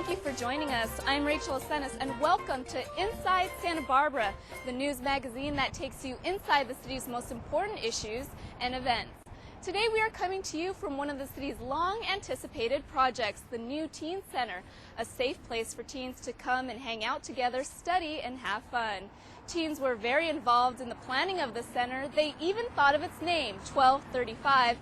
Thank you for joining us. I'm Rachel Asenis, and welcome to Inside Santa Barbara, the news magazine that takes you inside the city's most important issues and events. Today we are coming to you from one of the city's long-anticipated projects, the new Teen Center, a safe place for teens to come and hang out together, study, and have fun. Teens were very involved in the planning of the center. They even thought of its name, 1235,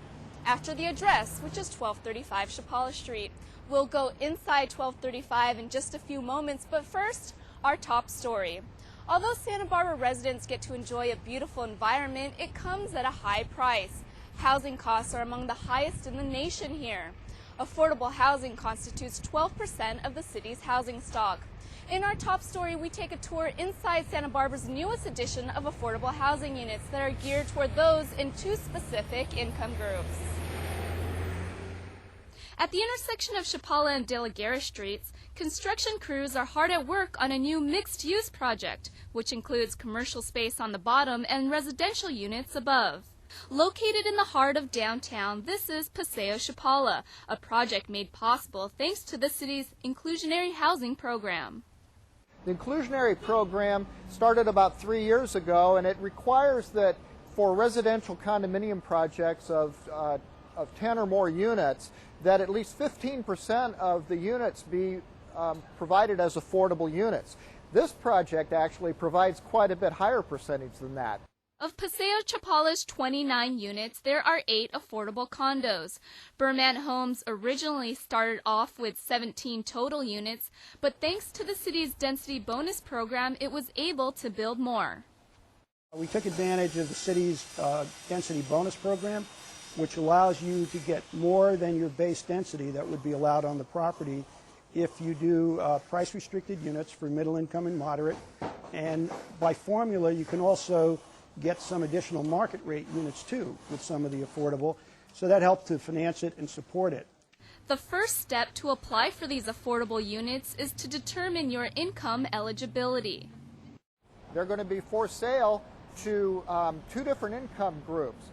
after the address, which is 1235 Chapala Street. We'll go inside 1235 in just a few moments, but first, our top story. Although Santa Barbara residents get to enjoy a beautiful environment, it comes at a high price. Housing costs are among the highest in the nation here. Affordable housing constitutes 12% of the city's housing stock. In our top story, we take a tour inside Santa Barbara's newest edition of affordable housing units that are geared toward those in two specific income groups. At the intersection of Chapala and De La Guerra Streets, construction crews are hard at work on a new mixed-use project, which includes commercial space on the bottom and residential units above. Located in the heart of downtown, this is Paseo Chapala, a project made possible thanks to the city's inclusionary housing program. The inclusionary program started about 3 years ago, and it requires that for residential condominium projects of 10 or more units, that at least 15% of the units be provided as affordable units. This project actually provides quite a bit higher percentage than that. Of Paseo Chapala's 29 units, there are 8 affordable condos. Berman Homes originally started off with 17 total units, but thanks to the city's density bonus program, it was able to build more. We took advantage of the city's density bonus program, which allows you to get more than your base density that would be allowed on the property if you do price-restricted units for middle income and moderate. And by formula, you can also get some additional market rate units too with some of the affordable, so that helped to finance it and support it. The first step to apply for these affordable units is to determine your income eligibility. They're going to be for sale to 2 different income groups.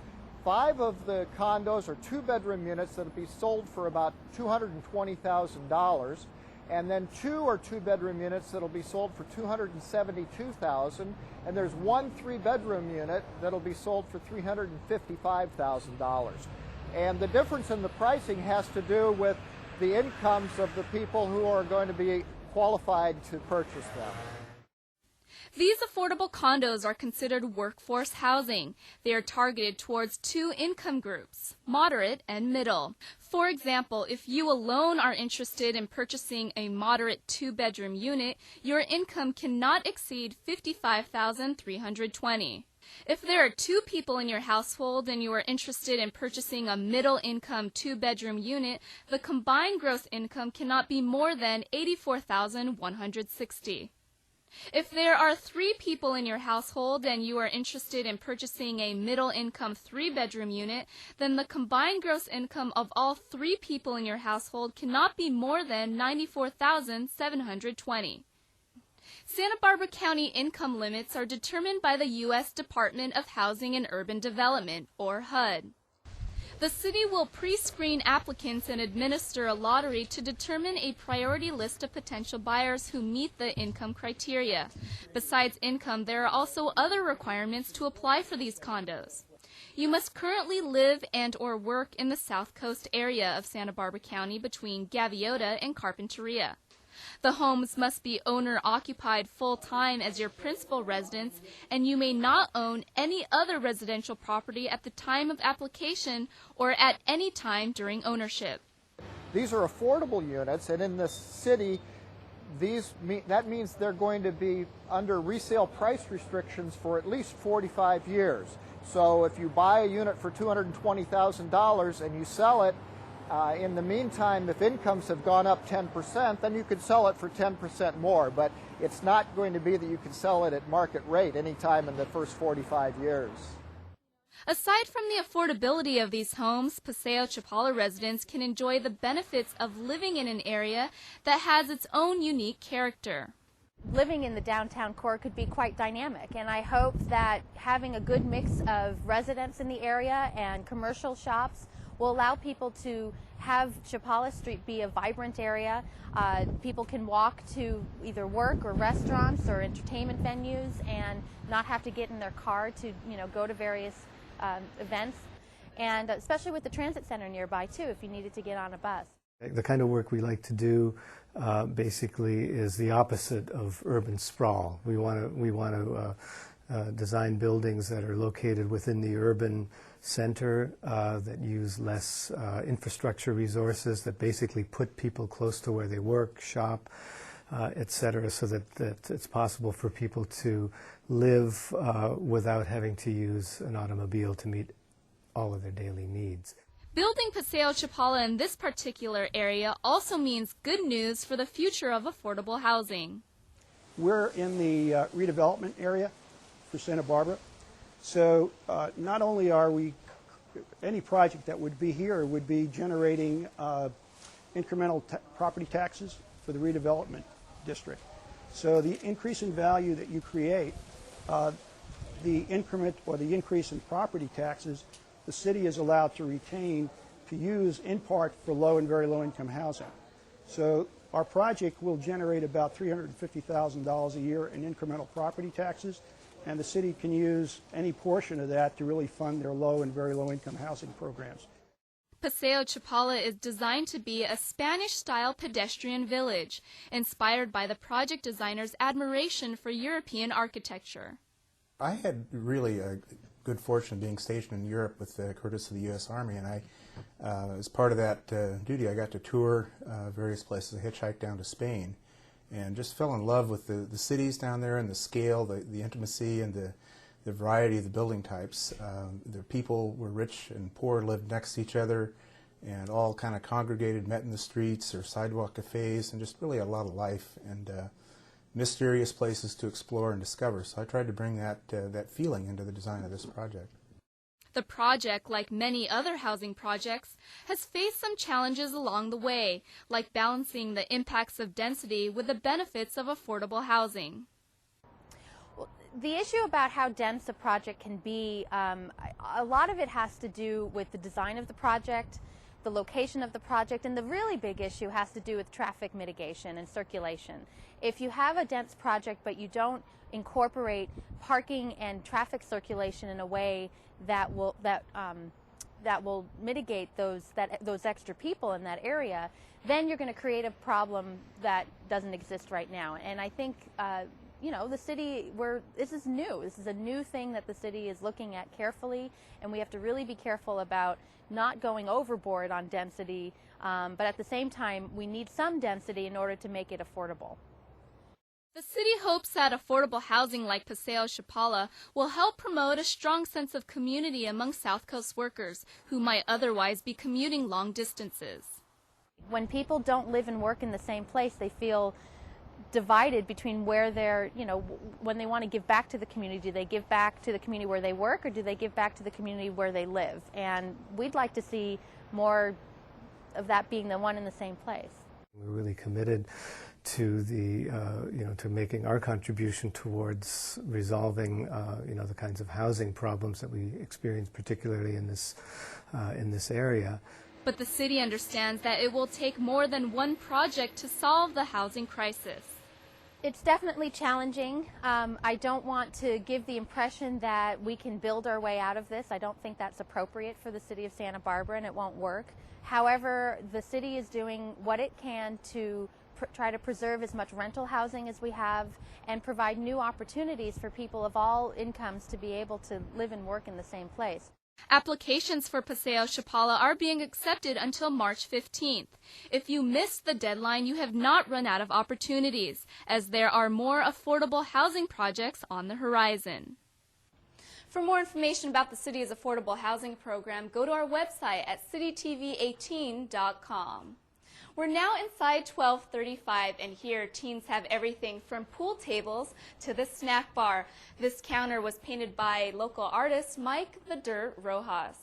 5 of the condos are 2-bedroom units that will be sold for about $220,000, and then 2 are 2-bedroom units that will be sold for $272,000, and there's 1 3-bedroom unit that will be sold for $355,000. And the difference in the pricing has to do with the incomes of the people who are going to be qualified to purchase them. These affordable condos are considered workforce housing. They are targeted towards 2 income groups, moderate and middle. For example, if you alone are interested in purchasing a moderate 2-bedroom unit, your income cannot exceed $55,320. If there are 2 people in your household and you are interested in purchasing a middle-income 2-bedroom unit, the combined gross income cannot be more than $84,160. If there are 3 people in your household and you are interested in purchasing a middle-income 3-bedroom unit, then the combined gross income of all 3 people in your household cannot be more than $94,720. Santa Barbara County income limits are determined by the U.S. Department of Housing and Urban Development, or HUD. The city will pre-screen applicants and administer a lottery to determine a priority list of potential buyers who meet the income criteria. Besides income, there are also other requirements to apply for these condos. You must currently live and/or work in the South Coast area of Santa Barbara County between Gaviota and Carpinteria. The homes must be owner-occupied full-time as your principal residence, and you may not own any other residential property at the time of application or at any time during ownership. These are affordable units, and in the city, that means they're going to be under resale price restrictions for at least 45 years. So if you buy a unit for $220,000 and you sell it, in the meantime, if incomes have gone up 10%, then you could sell it for 10% more, but it's not going to be that you can sell it at market rate anytime in the first 45 years. Aside from the affordability of these homes, Paseo Chapala residents can enjoy the benefits of living in an area that has its own unique character. Living in the downtown core could be quite dynamic, and I hope that having a good mix of residents in the area and commercial shops will allow people to have Chapala Street be a vibrant area. People can walk to either work or restaurants or entertainment venues and not have to get in their car to, go to various events. And especially with the transit center nearby too, if you needed to get on a bus. The kind of work we like to do basically is the opposite of urban sprawl. We want to design buildings that are located within the urban center, that use less infrastructure resources, that basically put people close to where they work, shop, etc., so that it's possible for people to live without having to use an automobile to meet all of their daily needs. Building Paseo Chapala in this particular area also means good news for the future of affordable housing. We're in the redevelopment area for Santa Barbara. So not only are we, any project that would be here would be generating incremental property taxes for the redevelopment district. So the increase in value that you create, the increment or the increase in property taxes, the city is allowed to retain to use in part for low and very low income housing. So our project will generate about $350,000 a year in incremental property taxes, and the city can use any portion of that to really fund their low and very low income housing programs. Paseo Chapala is designed to be a Spanish-style pedestrian village, inspired by the project designer's admiration for European architecture. I had really a good fortune being stationed in Europe with the courtesy of the U.S. Army, and as part of that duty, I got to tour various places. I hitchhiked down to Spain and just fell in love with the cities down there and the scale, the intimacy, and the variety of the building types. The people were rich and poor, lived next to each other, and all kind of congregated, met in the streets or sidewalk cafes, and just really a lot of life and mysterious places to explore and discover. So I tried to bring that feeling into the design of this project. The project, like many other housing projects, has faced some challenges along the way, like balancing the impacts of density with the benefits of affordable housing. The issue about how dense a project can be, a lot of it has to do with the design of the project, the location of the project, and the really big issue has to do with traffic mitigation and circulation. If you have a dense project but you don't incorporate parking and traffic circulation in a way that will mitigate those extra people in that area, then you're going to create a problem that doesn't exist right now. And I think the city, this is new. This is a new thing that the city is looking at carefully, and we have to really be careful about not going overboard on density, but at the same time, we need some density in order to make it affordable. The city hopes that affordable housing like Paseo Chapala will help promote a strong sense of community among South Coast workers who might otherwise be commuting long distances. When people don't live and work in the same place, they feel divided between where they're, when they want to give back to the community, do they give back to the community where they work or do they give back to the community where they live? And we'd like to see more of that being the one in the same place. We're really committed to to making our contribution towards resolving, the kinds of housing problems that we experience, particularly in this area. But the city understands that it will take more than one project to solve the housing crisis. It's definitely challenging. I don't want to give the impression that we can build our way out of this. I don't think that's appropriate for the city of Santa Barbara, and it won't work. However, the city is doing what it can to try to preserve as much rental housing as we have and provide new opportunities for people of all incomes to be able to live and work in the same place. Applications for Paseo Chapala are being accepted until March 15th. If you missed the deadline, you have not run out of opportunities, as there are more affordable housing projects on the horizon. For more information about the city's affordable housing program, go to our website at citytv18.com. We're now inside 1235, and here teens have everything from pool tables to the snack bar. This counter was painted by local artist Mike the Dirt Rojas.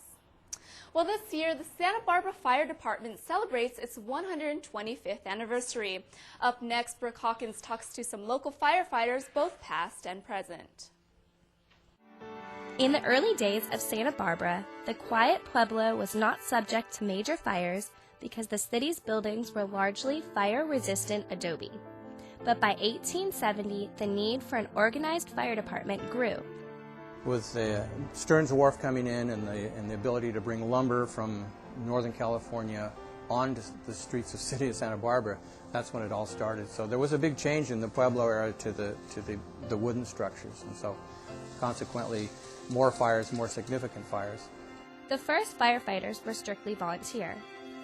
Well, this year, the Santa Barbara Fire Department celebrates its 125th anniversary. Up next, Brooke Hawkins talks to some local firefighters, both past and present. In the early days of Santa Barbara, the quiet pueblo was not subject to major fires because the city's buildings were largely fire-resistant adobe. But by 1870, the need for an organized fire department grew. With the Stearns Wharf coming in and the ability to bring lumber from Northern California onto the streets of the city of Santa Barbara, that's when it all started. So there was a big change in the Pueblo era to the wooden structures, and so consequently more fires, more significant fires. The first firefighters were strictly volunteer,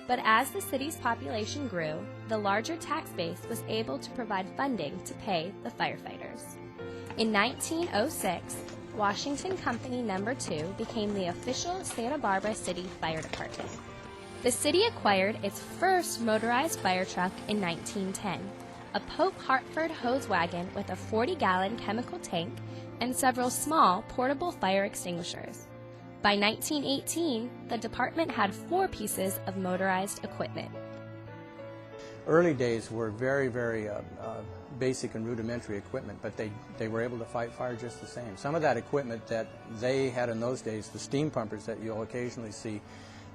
but as the city's population grew, the larger tax base was able to provide funding to pay the firefighters. In 1906, Washington Company No. 2 became the official Santa Barbara City Fire Department. The city acquired its first motorized fire truck in 1910, a Pope Hartford hose wagon with a 40-gallon chemical tank and several small portable fire extinguishers. By 1918, the department had 4 pieces of motorized equipment. Early days were very, very basic and rudimentary equipment, but they were able to fight fire just the same. Some of that equipment that they had in those days, the steam pumpers that you'll occasionally see,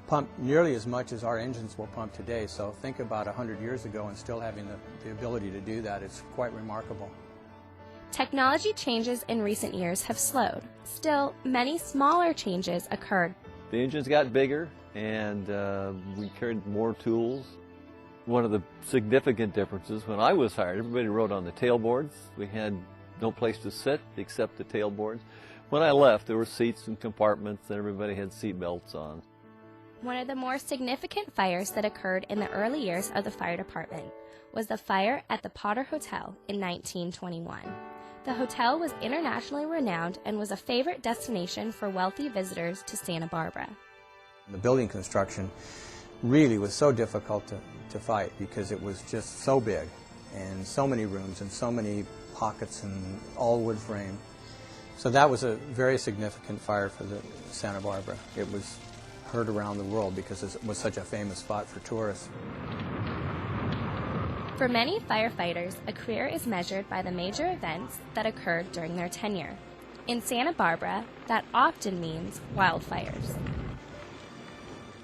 pumped nearly as much as our engines will pump today. So think about 100 years ago and still having the ability to do that. It's quite remarkable. Technology changes in recent years have slowed. Still, many smaller changes occurred. The engines got bigger and we carried more tools. One of the significant differences, when I was hired, everybody rode on the tailboards. We had no place to sit except the tailboards. When I left, there were seats and compartments and everybody had seat belts on. One of the more significant fires that occurred in the early years of the fire department was the fire at the Potter Hotel in 1921. The hotel was internationally renowned and was a favorite destination for wealthy visitors to Santa Barbara. The building construction really was so difficult to fight because it was just so big and so many rooms and so many pockets and all wood frame. So that was a very significant fire for the Santa Barbara. It was heard around the world because it was such a famous spot for tourists. For many firefighters, a career is measured by the major events that occurred during their tenure. In Santa Barbara, that often means wildfires.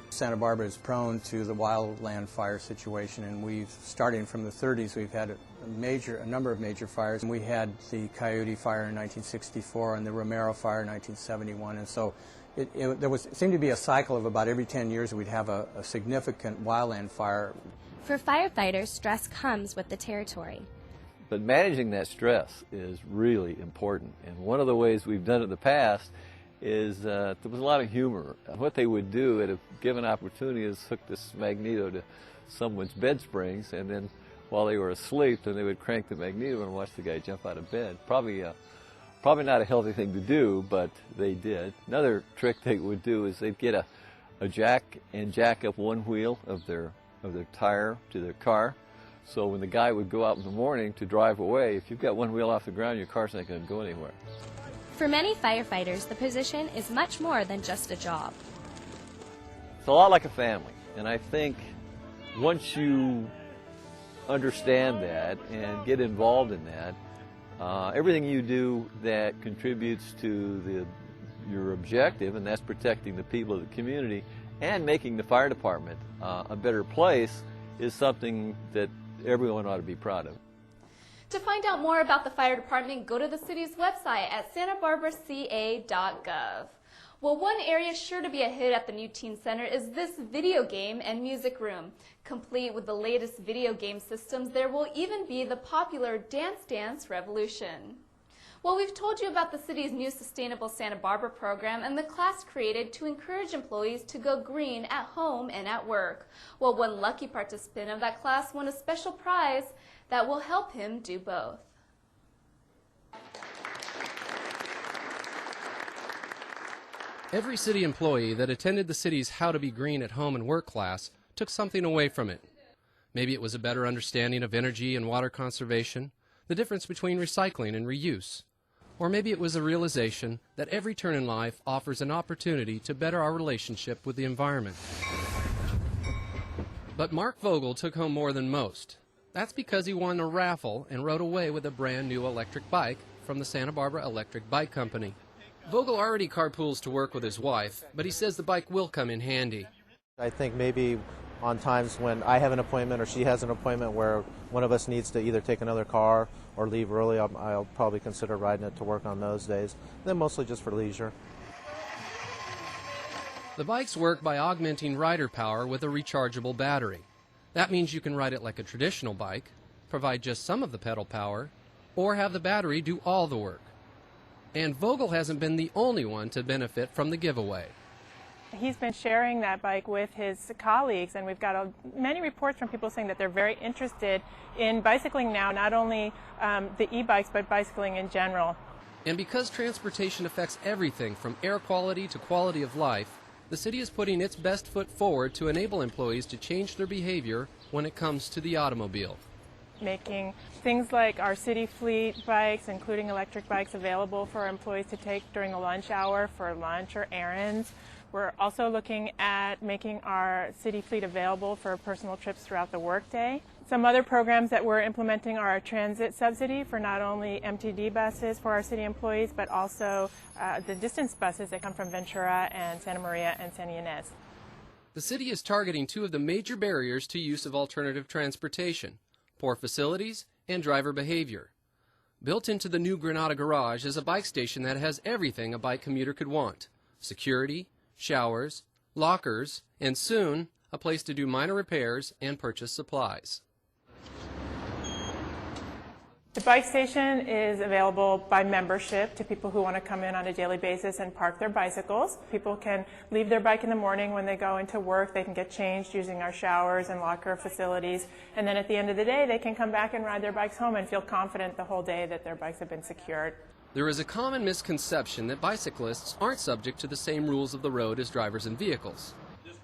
Santa Barbara is prone to the wildland fire situation, and starting from the 30s, we've had a number of major fires. We had the Coyote Fire in 1964 and the Romero Fire in 1971, and so there seemed to be a cycle of about every 10 years we'd have a significant wildland fire. For firefighters, stress comes with the territory. But managing that stress is really important, and one of the ways we've done it in the past is there was a lot of humor. What they would do at a given opportunity is hook this magneto to someone's bed springs, and then while they were asleep, then they would crank the magneto and watch the guy jump out of bed. Probably not a healthy thing to do, but they did. Another trick they would do is they'd get a jack and jack up one wheel of their tire to their car. So when the guy would go out in the morning to drive away, if you've got one wheel off the ground, your car's not going to go anywhere. For many firefighters, the position is much more than just a job. It's a lot like a family, and I think once you understand that and get involved in that, everything you do that contributes to your objective, and that's protecting the people of the community and making the fire department a better place, is something that everyone ought to be proud of. To find out more about the fire department, go to the city's website at santabarbaraca.gov. Well, one area sure to be a hit at the new teen center is this video game and music room. Complete with the latest video game systems, there will even be the popular Dance Dance Revolution. Well, we've told you about the city's new Sustainable Santa Barbara program and the class created to encourage employees to go green at home and at work. Well, one lucky participant of that class won a special prize that will help him do both. Every city employee that attended the city's How to Be Green at Home and Work class took something away from it. Maybe it was a better understanding of energy and water conservation, the difference between recycling and reuse. Or maybe it was a realization that every turn in life offers an opportunity to better our relationship with the environment. But Mark Vogel took home more than most. That's because he won a raffle and rode away with a brand new electric bike from the Santa Barbara Electric Bike Company. Vogel already carpools to work with his wife, but he says the bike will come in handy. I think maybe on times when I have an appointment or she has an appointment where one of us needs to either take another car or leave early, I'll probably consider riding it to work on those days. Then mostly just for leisure. The bikes work by augmenting rider power with a rechargeable battery. That means you can ride it like a traditional bike, provide just some of the pedal power, or have the battery do all the work. And Vogel hasn't been the only one to benefit from the giveaway. He's been sharing that bike with his colleagues, and we've got many reports from people saying that they're very interested in bicycling now, not only the e-bikes, but bicycling in general. And because transportation affects everything from air quality to quality of life, the city is putting its best foot forward to enable employees to change their behavior when it comes to the automobile. Making things like our city fleet bikes, including electric bikes, available for our employees to take during the lunch hour for lunch or errands. We're also looking at making our city fleet available for personal trips throughout the workday. Some other programs that we're implementing are a transit subsidy for not only MTD buses for our city employees, but also the distance buses that come from Ventura and Santa Maria and Santa Ynez. The city is targeting two of the major barriers to use of alternative transportation: poor facilities and driver behavior. Built into the new Granada garage is a bike station that has everything a bike commuter could want: security, showers, lockers, and soon a place to do minor repairs and purchase supplies. The bike station is available by membership to people who want to come in on a daily basis and park their bicycles. People can leave their bike in the morning when they go into work. They can get changed using our showers and locker facilities. And then at the end of the day, they can come back and ride their bikes home and feel confident the whole day that their bikes have been secured. There is a common misconception that bicyclists aren't subject to the same rules of the road as drivers and vehicles.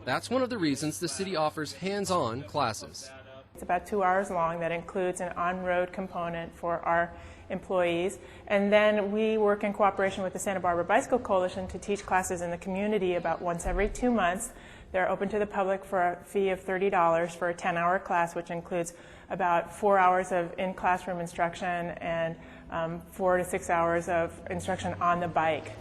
That's one of the reasons the city offers hands-on classes. It's about 2 hours long. That includes an on-road component for our employees. And then we work in cooperation with the Santa Barbara Bicycle Coalition to teach classes in the community about once every 2 months. They're open to the public for a fee of $30 for a 10-hour class, which includes about 4 hours of in-classroom instruction and 4 to 6 hours of instruction on the bike.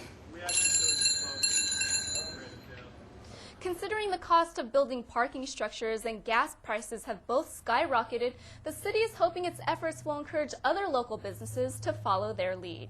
Considering the cost of building parking structures and gas prices have both skyrocketed, the city is hoping its efforts will encourage other local businesses to follow their lead.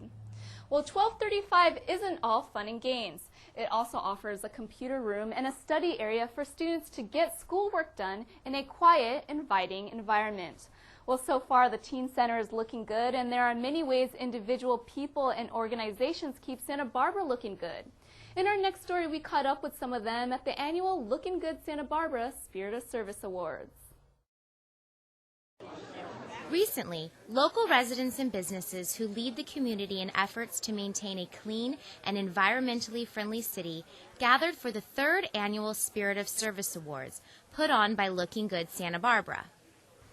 Well, 1235 isn't all fun and games. It also offers a computer room and a study area for students to get schoolwork done in a quiet, inviting environment. Well, so far the Teen Center is looking good, and there are many ways individual people and organizations keep Santa Barbara looking good. In our next story, we caught up with some of them at the annual Looking Good Santa Barbara Spirit of Service Awards. Recently, local residents and businesses who lead the community in efforts to maintain a clean and environmentally friendly city gathered for the 3rd annual Spirit of Service Awards, put on by Looking Good Santa Barbara.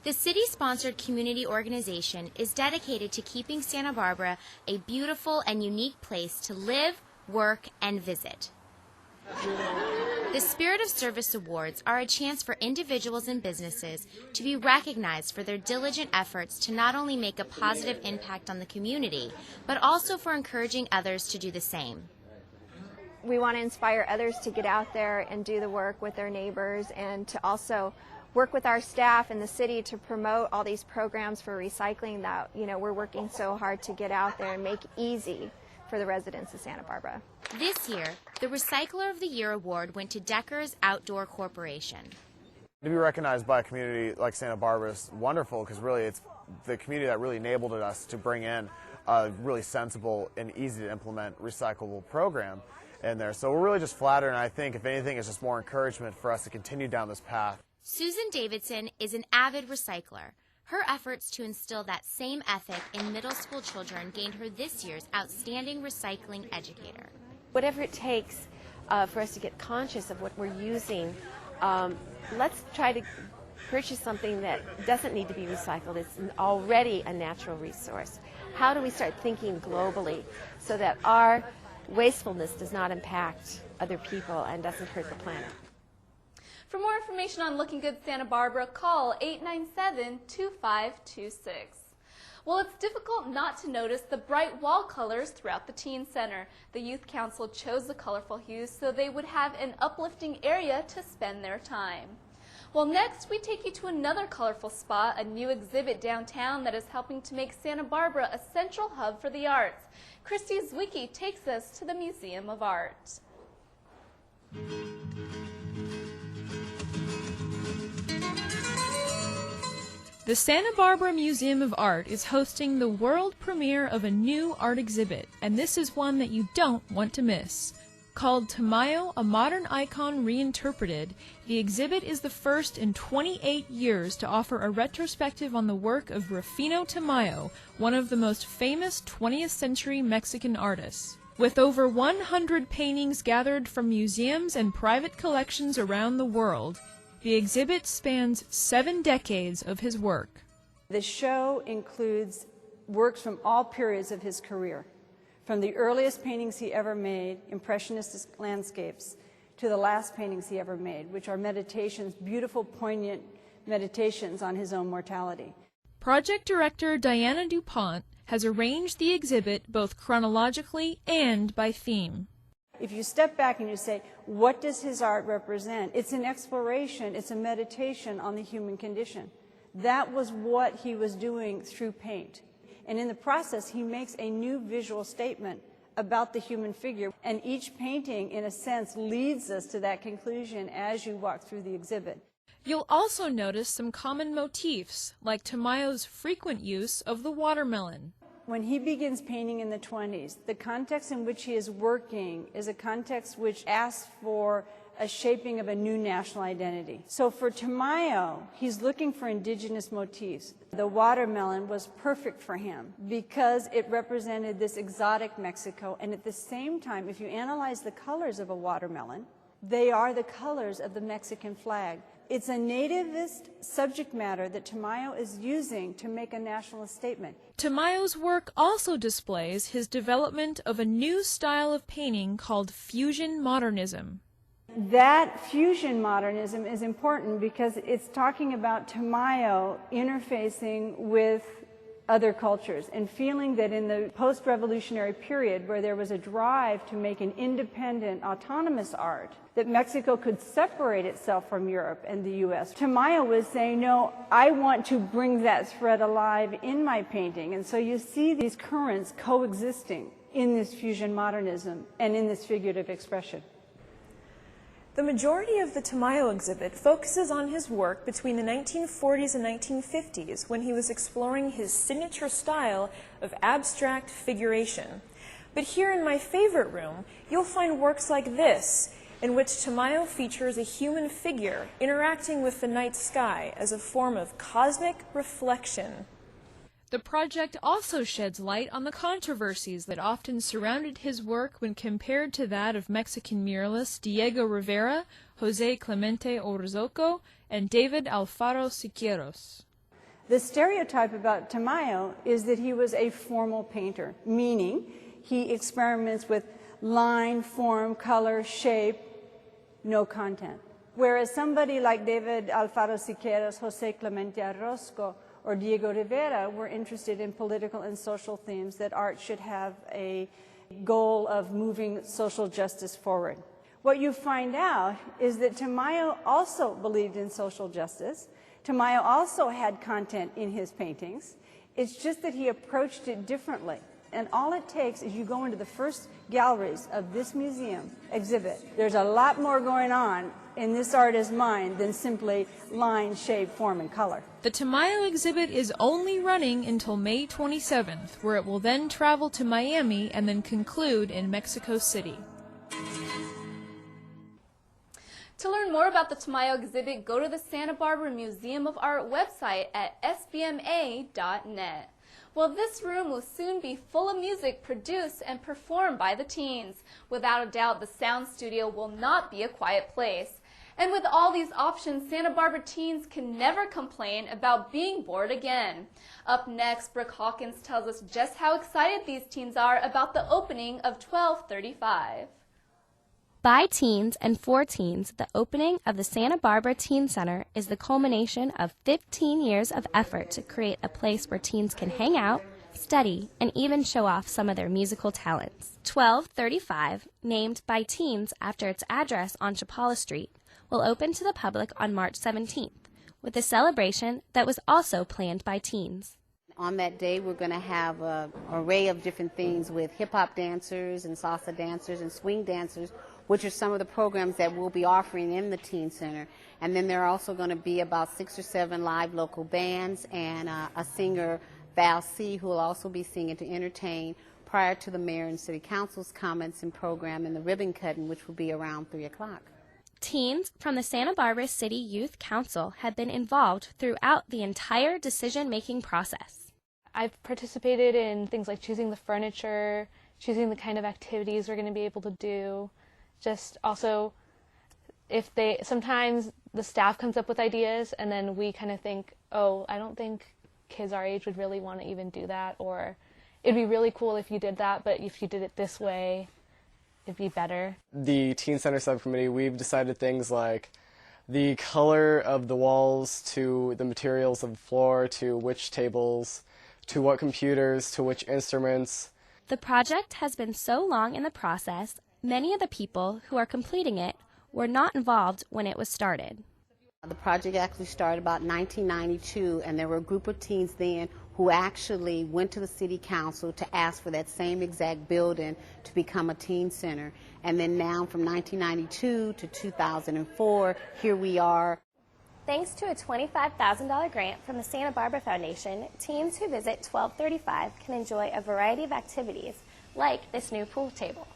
The city-sponsored community organization is dedicated to keeping Santa Barbara a beautiful and unique place to live, work, and visit. The Spirit of Service Awards are a chance for individuals and businesses to be recognized for their diligent efforts to not only make a positive impact on the community, but also for encouraging others to do the same. We want to inspire others to get out there and do the work with their neighbors, and to also work with our staff in the city to promote all these programs for recycling that, we're working so hard to get out there and make easy for the residents of Santa Barbara. This year, the Recycler of the Year award went to Decker's Outdoor Corporation. To be recognized by a community like Santa Barbara is wonderful, because really it's the community that really enabled us to bring in a really sensible and easy to implement recyclable program in there. So we're really just flattered, and I think if anything it's just more encouragement for us to continue down this path. Susan Davidson is an avid recycler. Her efforts to instill that same ethic in middle school children gained her this year's Outstanding Recycling Educator. Whatever it takes for us to get conscious of what we're using, let's try to purchase something that doesn't need to be recycled. It's already a natural resource. How do we start thinking globally so that our wastefulness does not impact other people and doesn't hurt the planet? For more information on Looking Good Santa Barbara, call 897-2526. Well, it's difficult not to notice the bright wall colors throughout the Teen Center. The Youth Council chose the colorful hues so they would have an uplifting area to spend their time. Well, next we take you to another colorful spot, a new exhibit downtown that is helping to make Santa Barbara a central hub for the arts. Christy Zwicky takes us to the Museum of Art. The Santa Barbara Museum of Art is hosting the world premiere of a new art exhibit, and this is one that you don't want to miss. Called Tamayo, a Modern Icon Reinterpreted, the exhibit is the first in 28 years to offer a retrospective on the work of Rufino Tamayo, one of the most famous 20th century Mexican artists. With over 100 paintings gathered from museums and private collections around the world, the exhibit spans 7 decades of his work. The show includes works from all periods of his career, from the earliest paintings he ever made, impressionist landscapes, to the last paintings he ever made, which are meditations, beautiful, poignant meditations on his own mortality. Project director Diana DuPont has arranged the exhibit both chronologically and by theme. If you step back and you say, what does his art represent? It's an exploration, it's a meditation on the human condition. That was what he was doing through paint. And in the process, he makes a new visual statement about the human figure. And each painting, in a sense, leads us to that conclusion as you walk through the exhibit. You'll also notice some common motifs, like Tamayo's frequent use of the watermelon. When he begins painting in the 20s, the context in which he is working is a context which asks for a shaping of a new national identity. So for Tamayo, he's looking for indigenous motifs. The watermelon was perfect for him because it represented this exotic Mexico, and at the same time, if you analyze the colors of a watermelon, they are the colors of the Mexican flag. It's a nativist subject matter that Tamayo is using to make a nationalist statement. Tamayo's work also displays his development of a new style of painting called fusion modernism. That fusion modernism is important because it's talking about Tamayo interfacing with other cultures and feeling that in the post-revolutionary period where there was a drive to make an independent, autonomous art, that Mexico could separate itself from Europe and the U.S. Tamayo was saying, no, I want to bring that thread alive in my painting. And so you see these currents coexisting in this fusion modernism and in this figurative expression. The majority of the Tamayo exhibit focuses on his work between the 1940s and 1950s when he was exploring his signature style of abstract figuration. But here in my favorite room, you'll find works like this, in which Tamayo features a human figure interacting with the night sky as a form of cosmic reflection. The project also sheds light on the controversies that often surrounded his work when compared to that of Mexican muralists Diego Rivera, José Clemente Orozco, and David Alfaro Siqueiros. The stereotype about Tamayo is that he was a formal painter, meaning he experiments with line, form, color, shape, no content. Whereas somebody like David Alfaro Siqueiros, José Clemente Orozco, or Diego Rivera were interested in political and social themes, that art should have a goal of moving social justice forward. What you find out is that Tamayo also believed in social justice. Tamayo also had content in his paintings. It's just that he approached it differently. And all it takes is you go into the first galleries of this museum exhibit. There's a lot more going on in this artist's mind than simply line, shape, form, and color. The Tamayo exhibit is only running until May 27th, where it will then travel to Miami and then conclude in Mexico City. To learn more about the Tamayo exhibit, go to the Santa Barbara Museum of Art website at sbma.net. Well, this room will soon be full of music produced and performed by the teens. Without a doubt, the sound studio will not be a quiet place. And with all these options, Santa Barbara teens can never complain about being bored again. Up next, Brooke Hawkins tells us just how excited these teens are about the opening of 1235. By teens and for teens, the opening of the Santa Barbara Teen Center is the culmination of 15 years of effort to create a place where teens can hang out, study, and even show off some of their musical talents. 1235, named by teens after its address on Chapala Street, will open to the public on March 17th, with a celebration that was also planned by teens. On that day, we're going to have an array of different things with hip-hop dancers and salsa dancers and swing dancers, which are some of the programs that we'll be offering in the Teen Center. And then there are also going to be about 6 or 7 live local bands and a singer, Val C., who will also be singing to entertain prior to the mayor and city council's comments and program and the ribbon cutting, which will be around 3 o'clock. Teens from the Santa Barbara City Youth Council have been involved throughout the entire decision-making process. I've participated in things like choosing the furniture, choosing the kind of activities we're going to be able to do. Just also, sometimes the staff comes up with ideas and then we kind of think, oh, I don't think kids our age would really want to even do that, or it'd be really cool if you did that, but if you did it this way, it'd be better. The Teen Center Subcommittee, we've decided things like the color of the walls, to the materials of the floor, to which tables, to what computers, to which instruments. The project has been so long in the process, many of the people who are completing it were not involved when it was started. The project actually started about 1992, and there were a group of teens then who actually went to the city council to ask for that same exact building to become a teen center. And then now from 1992 to 2004, here we are. Thanks to a $25,000 grant from the Santa Barbara Foundation, teens who visit 1235 can enjoy a variety of activities, like this new pool table.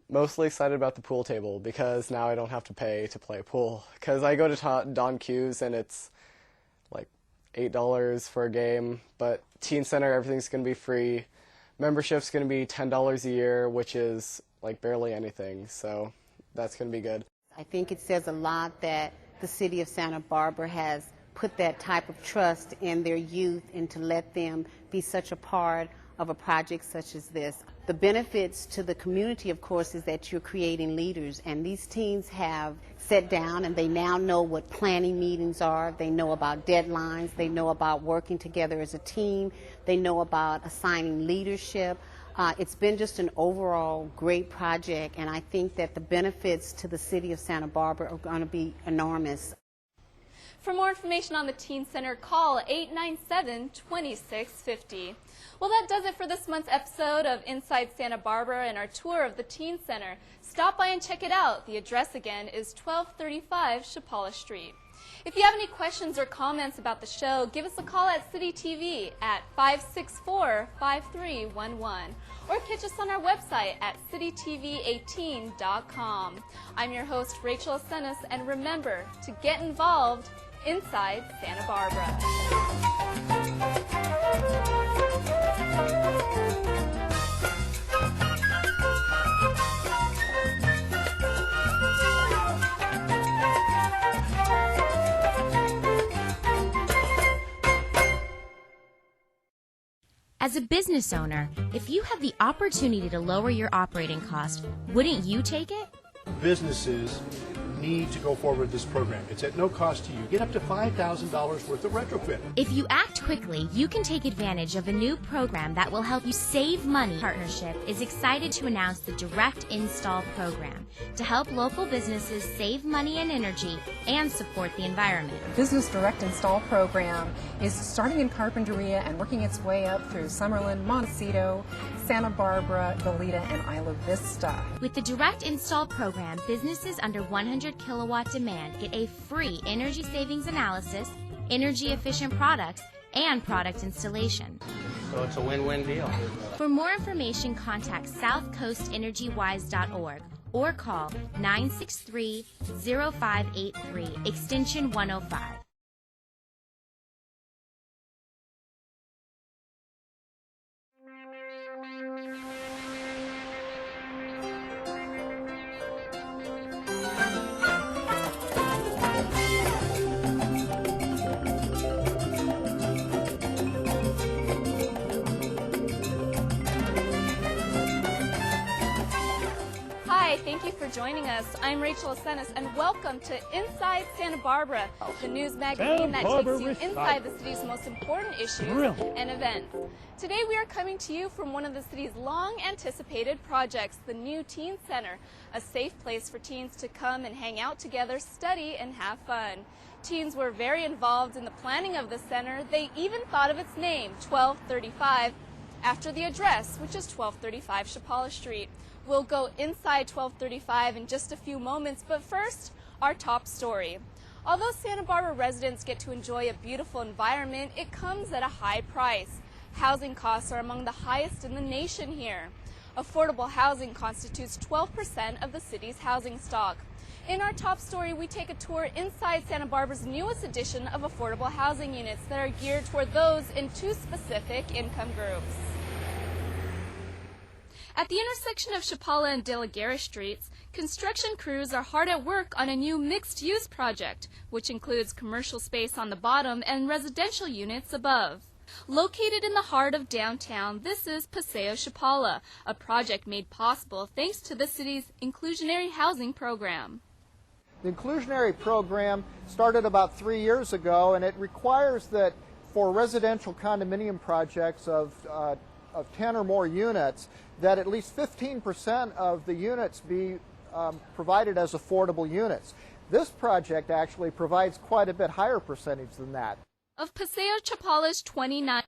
Mostly excited about the pool table because now I don't have to pay to play pool. Because I go to Don Q's and it's like $8 for a game, but Teen Center, everything's going to be free. Membership's going to be $10 a year, which is like barely anything, so that's going to be good. I think it says a lot that the city of Santa Barbara has put that type of trust in their youth and to let them be such a part of a project such as this. The benefits to the community, of course, is that you're creating leaders, and these teens have sat down and they now know what planning meetings are. They know about deadlines. They know about working together as a team. They know about assigning leadership. It's been just an overall great project, and I think that the benefits to the city of Santa Barbara are going to be enormous. For more information on the Teen Center, call 897-2650. Well, that does it for this month's episode of Inside Santa Barbara and our tour of the Teen Center. Stop by and check it out. The address again is 1235 Chapala Street. If you have any questions or comments about the show, give us a call at City TV at 564-5311 or catch us on our website at citytv18.com. I'm your host, Rachel Asenis, and remember to get involved inside Santa Barbara. As a business owner, if you had the opportunity to lower your operating cost, wouldn't you take it? Businesses need to go forward with this program. It's at no cost to you. Get up to $5,000 worth of retrofit. If you act quickly, you can take advantage of a new program that will help you save money. Partnership is excited to announce the Direct Install Program to help local businesses save money and energy and support the environment. Business Direct Install Program is starting in Carpinteria and working its way up through Summerlin, Montecito, Santa Barbara, Goleta, and Isla Vista. With the Direct Install Program, businesses under 100 kilowatt demand get a free energy savings analysis, energy efficient products, and product installation. So it's a win-win deal. For more information, contact southcoastenergywise.org or call 963-0583, extension 105. for joining us. I'm Rachel Asenis, and welcome to Inside Santa Barbara, the news magazine that takes you inside the city's most important issues and events. Today we are coming to you from one of the city's long-anticipated projects, the new Teen Center, a safe place for teens to come and hang out together, study, and have fun. Teens were very involved in the planning of the center. They even thought of its name, 1235, after the address, which is 1235 Chapala Street. We'll go inside 1235 in just a few moments, but first, our top story. Although Santa Barbara residents get to enjoy a beautiful environment, it comes at a high price. Housing costs are among the highest in the nation here. Affordable housing constitutes 12% of the city's housing stock. In our top story, we take a tour inside Santa Barbara's newest edition of affordable housing units that are geared toward those in two specific income groups. At the intersection of Chapala and De La Guerra Streets, construction crews are hard at work on a new mixed-use project, which includes commercial space on the bottom and residential units above. Located in the heart of downtown, this is Paseo Chapala, a project made possible thanks to the city's inclusionary housing program. The inclusionary program started about 3 years ago, and it requires that for residential condominium projects of 10 or more units, that at least 15% of the units be provided as affordable units. This project actually provides quite a bit higher percentage than that. Of Paseo Chapala's 29